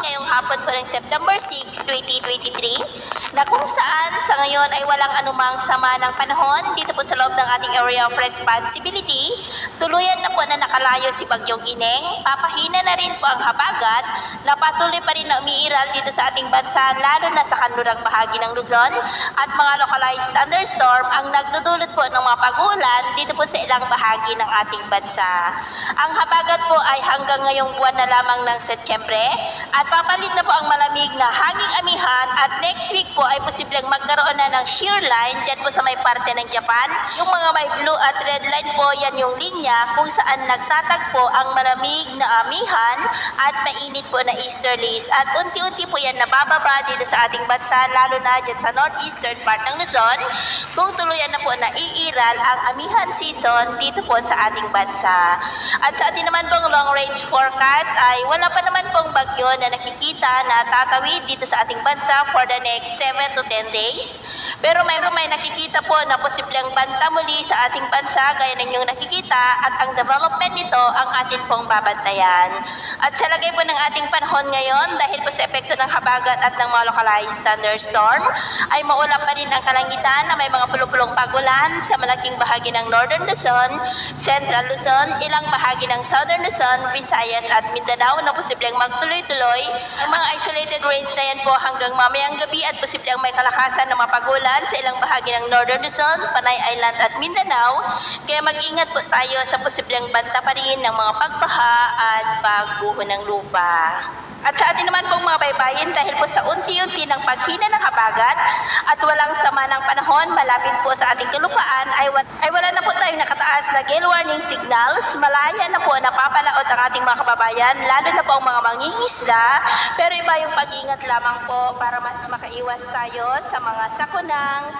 ngayong hapon po ng September 6, 2023 na kung saan sa ngayon ay walang anumang sama ng panahon dito po sa loob ng ating area of responsibility. Tuluyan na po na nakalayo si Bagyong Ineng, papahina na rin po ang habagat na patuloy pa rin na umiiral dito sa ating bansa lalo na sa kanlurang bahagi ng Luzon at mga localized thunderstorm ang nagdudulot po ng mga pag-ulan dito po sa ilang bahagi ng ating bansa. Ang habagat po ay hanggang ngayong buwan na lamang ng Setyembre at papalit na po ang malamig na hanging amihan at next week po ay posibleng magkaroon na ng shear line dyan po sa may parte ng Japan. Yung mga may blue at red line po, yan yung linya kung saan nagtatagpo ang malamig na amihan at mainit po na easterlies at unti-unti po yan nabababa dito sa ating bansa lalo na dyan sa northeastern part ng Luzon kung tuluyan na po na iiral ang amihan season dito po sa ating bansa. At sa ating naman pong long range forecast ay wala pa naman pong bagyo na nakikita na tatawid dito sa ating bansa for the next 7 to 10 days. Pero may nakikita po na posibleng banta muli sa ating bansa gaya ng inyong nakikita at ang development nito ang atin pong babantayan. At sa lagay po ng ating panahon ngayon dahil po sa epekto ng habagat at ng mga localized thunderstorm ay maulap pa rin ang kalangitan na may mga pulupulong pagulan sa malaking bahagi ng Northern Luzon, Central Luzon, ilang bahagi ng Southern Luzon, Visayas at Mindanao na posibleng magtuloy-tuloy. Ang mga isolated rains na yan po hanggang mamayang gabi at posibleng may kalakasan na mapagulan sa ilang bahagi ng Northern Luzon, Panay Island at Mindanao. Kaya mag-ingat po tayo sa posibleng banta pa rin ng mga pagbaha at pagguho ng lupa. At sa atin naman pong mga baybayin dahil po sa unti-unti ng paghina ng habagat at walang sama ng panahon malapit po sa ating kalupaan ay wala na po tayong nakataas na gale warning signals. Malaya na po napapalaot ang ating mga kababayan lalo na po ang mga mangingisda pero iba yung pag-ingat lamang po para mas makaiwas tayo sa mga sakunang